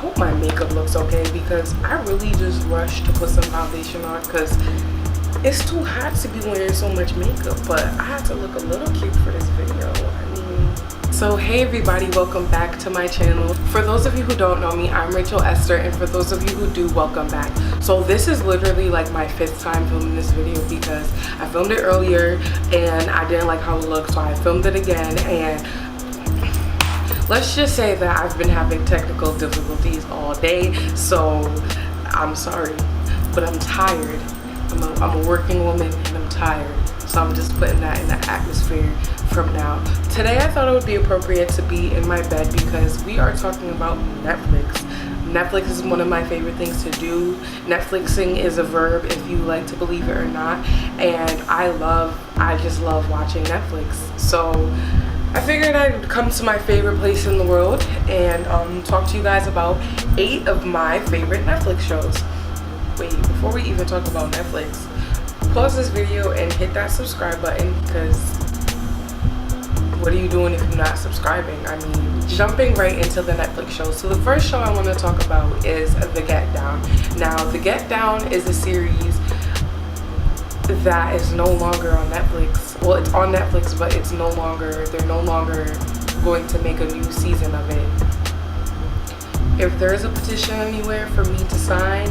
hope my makeup looks okay because I really just rushed to put some foundation on because it's too hot to be wearing so much makeup, but I had to look a little cute for this video. So hey everybody, welcome back to my channel. For those of you who don't know me, I'm RachelEsther, and for those of you who do, welcome back. So this is literally like my 5th time filming this video because I filmed it earlier and I didn't like how it looked, so I filmed it again, and let's just say that I've been having technical difficulties all day, so I'm sorry, but I'm tired. I'm a working woman and I'm tired, so I'm just putting that in the atmosphere from now. Today I thought it would be appropriate to be in my bed because we are talking about Netflix. Netflix is one of my favorite things to do. Netflixing is a verb if you like to believe it or not, and I just love watching Netflix. So I figured I'd come to my favorite place in the world and talk to you guys about 8 of my favorite Netflix shows. Wait, before we even talk about Netflix, pause this video and hit that subscribe button because what are you doing if you're not subscribing? I mean, jumping right into the Netflix shows. So the first show I want to talk about is The Get Down. Now, The Get Down is a series that is no longer on Netflix. Well, it's on Netflix, but it's no longer, they're no longer going to make a new season of it. If there's a petition anywhere for me to sign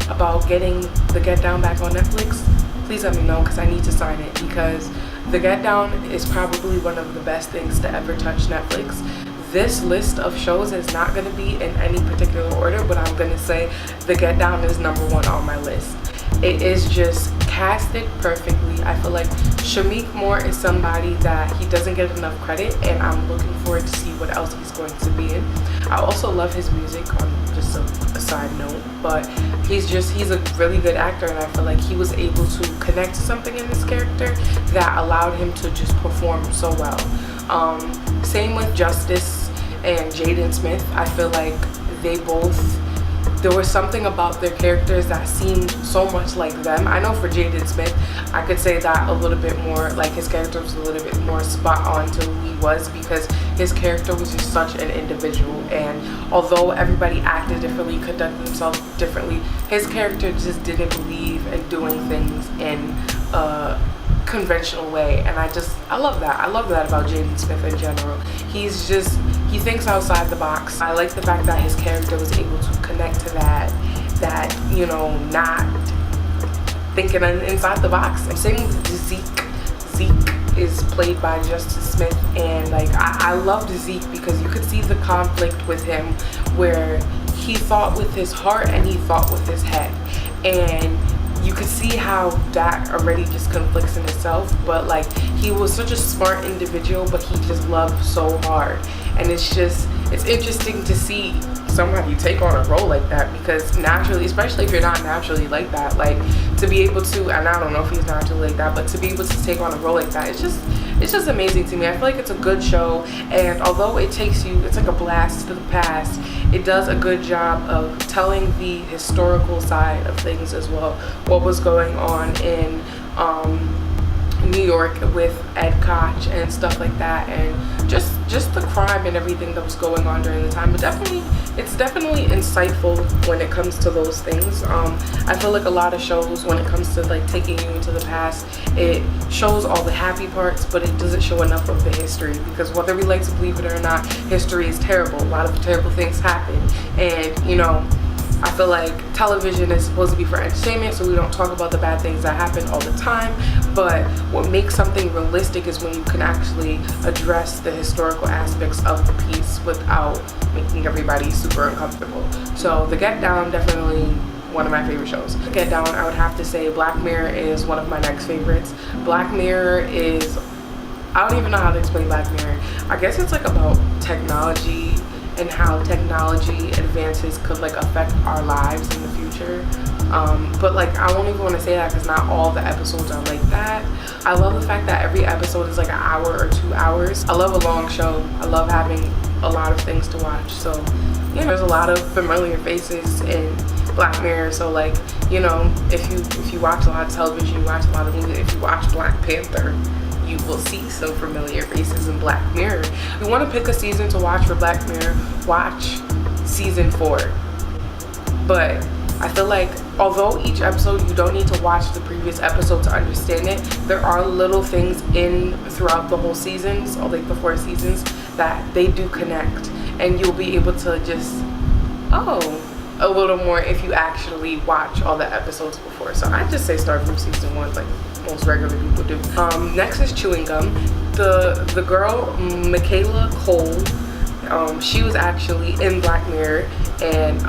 about getting The Get Down back on Netflix, please let me know because I need to sign it, because The Get Down is probably one of the best things to ever touch Netflix. This list of shows is not going to be in any particular order, but I'm going to say The Get Down is #1 on my list. It is just casted perfectly. I feel like Shameik Moore is somebody that he doesn't get enough credit, and I'm looking forward to see what else he's going to be in. I also love his music, on just a side note, but he's a really good actor, and I feel like he was able to connect to something in this character that allowed him to just perform so well. Same with Justice and Jaden Smith. I feel like there was something about their characters that seemed so much like them. I know for Jaden Smith, I could say that a little bit more, like his character was a little bit more spot on to who he was because his character was just such an individual, and although everybody acted differently, conducted themselves differently, his character just didn't believe in doing things in a conventional way, and I love that. I love that about Jaden Smith in general. He thinks outside the box. I like the fact that his character was able to connect to that you know, not thinking inside the box. Same with Zeke. Zeke is played by Justice Smith, and like I loved Zeke because you could see the conflict with him where he thought with his heart and he thought with his head, and you could see how that already just conflicts in itself. But like, he was such a smart individual, but he just loved so hard, and it's interesting to see somebody take on a role like that, because naturally, especially if you're not naturally like that, like to be able to, and I don't know if he's naturally like that, but to be able to take on a role like that, it's just amazing to me. I feel like it's a good show, and although it's like a blast to the past, it does a good job of telling the historical side of things as well. What was going on in New York with Ed Koch and stuff like that, and just the crime and everything that was going on during the time. But it's definitely insightful when it comes to those things. I feel like a lot of shows, when it comes to like taking you into the past, it shows all the happy parts, but it doesn't show enough of the history, because whether we like to believe it or not, history is terrible. A lot of terrible things happen, and you know, I feel like television is supposed to be for entertainment, so we don't talk about the bad things that happen all the time. But what makes something realistic is when you can actually address the historical aspects of the piece without making everybody super uncomfortable. So The Get Down, definitely one of my favorite shows. The Get Down, I would have to say Black Mirror is one of my next favorites. Black Mirror is, I don't even know how to explain Black Mirror. I guess it's like about technology and how technology advances could like affect our lives in the future. But like, I won't even want to say that because not all the episodes are like that. I love the fact that every episode is like an hour or 2 hours. I love a long show. I love having a lot of things to watch. So yeah, there's a lot of familiar faces in Black Mirror. So like, you know, if you watch a lot of television, you watch a lot of movies. If you watch Black Panther, you will see some familiar faces in Black Mirror. If you want to pick a season to watch for Black Mirror, watch season 4. But I feel like although each episode you don't need to watch the previous episode to understand it, there are little things in throughout the whole seasons, or like the 4 seasons, that they do connect, and you'll be able to just a little more if you actually watch all the episodes before. So I just say start from season 1 like most regular people do. Next is Chewing Gum. The girl Michaela Cole, she was actually in Black Mirror, and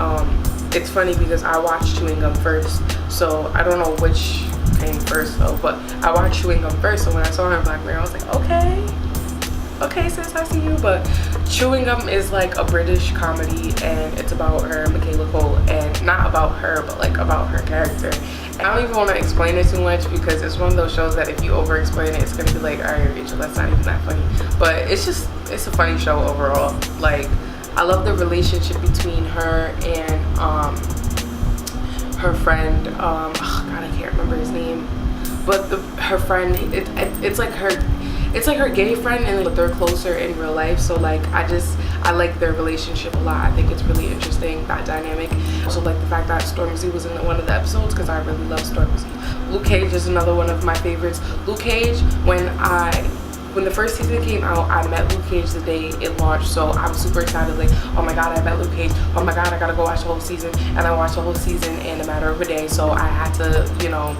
it's funny because I watched Chewing Gum first, so I don't know which came first though, but I watched Chewing Gum first, so when I saw her in Black Mirror I was like, okay sis, I see you. But Chewing Gum is like a British comedy, and it's about her, Michaela Cole, and not about her, but like about her character. And I don't even want to explain it too much because it's one of those shows that if you over explain it, it's gonna be like, alright Rachel, that's not even that funny. But it's a funny show overall. Like, I love the relationship between her and her friend, oh god, I can't remember his name, but her friend, it's like her gay friend, and but they're closer in real life. So like I like their relationship a lot. I think it's really interesting, that dynamic. Also like the fact that Stormzy was in one of the episodes, because I really love Stormzy. Luke Cage is another one of my favorites. Luke Cage, when the first season came out, I met Luke Cage the day it launched, so I was super excited, like, oh my god, I met Luke Cage, oh my god, I gotta go watch the whole season. And I watched the whole season in a matter of a day, so I had to, you know,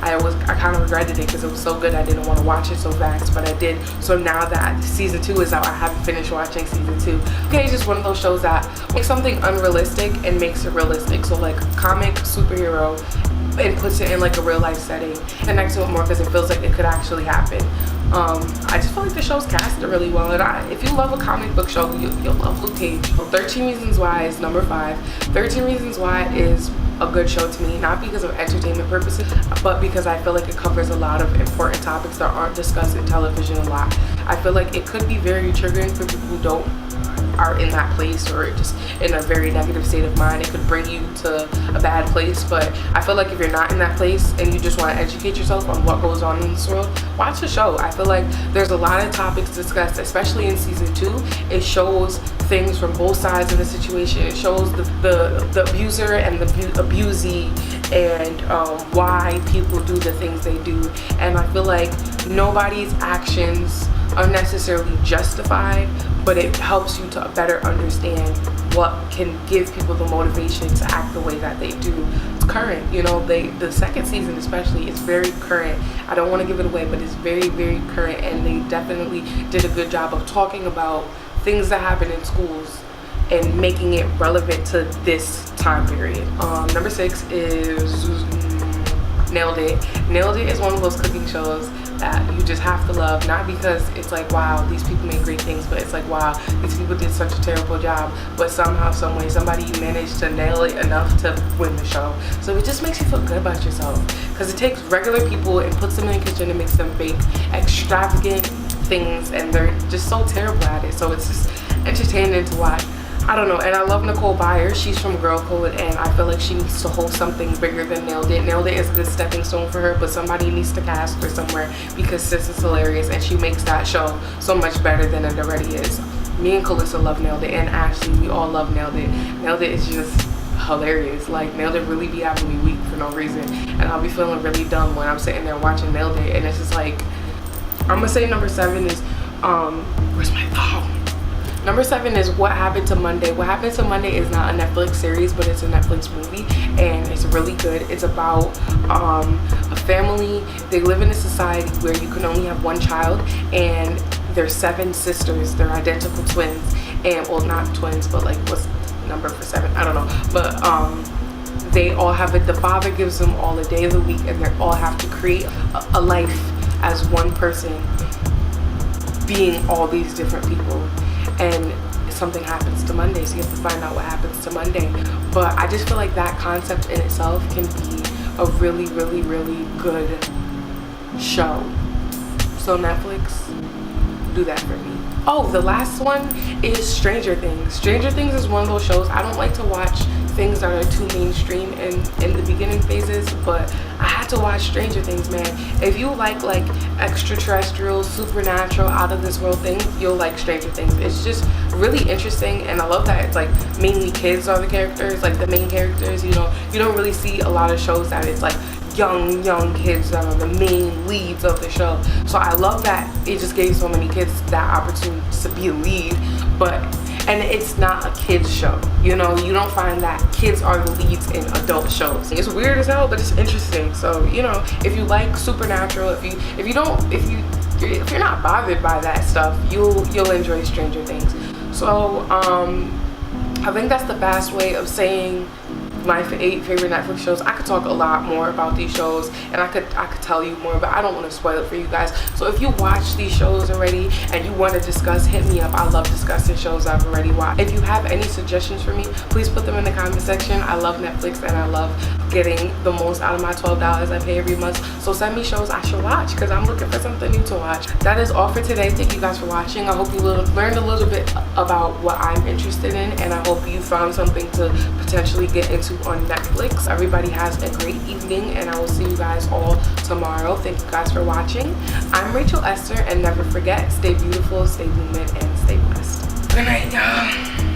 I kind of regretted it because it was so good. I didn't want to watch it so fast, but I did. So now that season 2 is out, I haven't finished watching season 2. Okay, it's just one of those shows that makes something unrealistic and makes it realistic. So like comic superhero, and puts it in like a real life setting, connects to it more because it feels like it could actually happen. I just feel like the show's casted really well, and if you love a comic book show, you'll love Luke Cage. 13 Reasons Why is number 5. 13 Reasons Why is a good show to me, not because of entertainment purposes, but because I feel like it covers a lot of important topics that aren't discussed in television a lot. I feel like it could be very triggering for people who are in that place, or just in a very negative state of mind. It could bring you to a bad place, but I feel like if you're not in that place and you just want to educate yourself on what goes on in this world, watch the show. I feel like there's a lot of topics discussed, especially in season 2. It shows things from both sides of the situation. It shows the abuser and the abusee, and why people do the things they do. And I feel like nobody's actions are necessarily justified, but it helps you to better understand what can give people the motivation to act the way that they do. It's current, you know, the second season especially is very current. I don't want to give it away, but it's very, very current, and they definitely did a good job of talking about things that happen in schools and making it relevant to this time period. Number 6 is Nailed It. Nailed It is one of those cooking shows that you just have to love, not because it's like, wow, these people make great things, but it's like, wow, these people did such a terrible job, but somehow, some way, somebody managed to nail it enough to win the show. So it just makes you feel good about yourself, because it takes regular people and puts them in the kitchen and makes them bake extravagant things, and they're just so terrible at it. So it's just entertaining to watch. I don't know, and I love Nicole Byer. She's from Girl Code, and I feel like she needs to hold something bigger than Nailed It. Nailed It is a good stepping stone for her, but somebody needs to cast her somewhere, because sis is hilarious, and she makes that show so much better than it already is. Me and Calissa love Nailed It, and Ashley, we all love Nailed It. Nailed It is just hilarious. Like, Nailed It really be having me weak for no reason, and I'll be feeling really dumb when I'm sitting there watching Nailed It, and it's just like, I'm gonna say number 7 is, where's my phone? Number 7 is What Happened to Monday. What Happened to Monday is not a Netflix series, but it's a Netflix movie, and it's really good. It's about a family. They live in a society where you can only have one child, and there's 7 sisters. They're identical twins, and well, not twins, but like, what's the number for 7? I don't know. But they all have it. The father gives them all a day of the week, and they all have to create a life as one person, being all these different people. And something happens to Monday, so you have to find out what happens to Monday. But I just feel like that concept in itself can be a really, really, really good show. So Netflix, do that for me. Oh, the last one is Stranger Things. Stranger Things is one of those shows I don't like to watch things that are too mainstream in the beginning phases, but I had to watch Stranger Things, man. If you like extraterrestrial, supernatural, out of this world things, you'll like Stranger Things. It's just really interesting, and I love that it's like mainly kids are the characters, like the main characters. You know, you don't really see a lot of shows that it's like young kids that are the main leads of the show. So I love that it just gave so many kids that opportunity to be a lead. And it's not a kids show, you know. You don't find that kids are the leads in adult shows. It's weird as hell, but it's interesting. So, you know, if you like supernatural, if you're not bothered by that stuff, you'll enjoy Stranger Things. So I think that's the best way of saying my 8 favorite Netflix shows. I could talk a lot more about these shows, and I could tell you more, but I don't want to spoil it for you guys. So if you watch these shows already and you want to discuss, hit me up. I love discussing shows I've already watched. If you have any suggestions for me, please put them in the comment section. I love Netflix, and I love getting the most out of my $12 I pay every month. So send me shows I should watch, because I'm looking for something new to watch. That is all for today. Thank you guys for watching. I hope you learned a little bit about what I'm interested in, and I hope you found something to potentially get into on Netflix. Everybody has a great evening, and I will see you guys all tomorrow. Thank you guys for watching. I'm Rachel Esther, and never forget, stay beautiful, stay human, and stay blessed. Good night, y'all.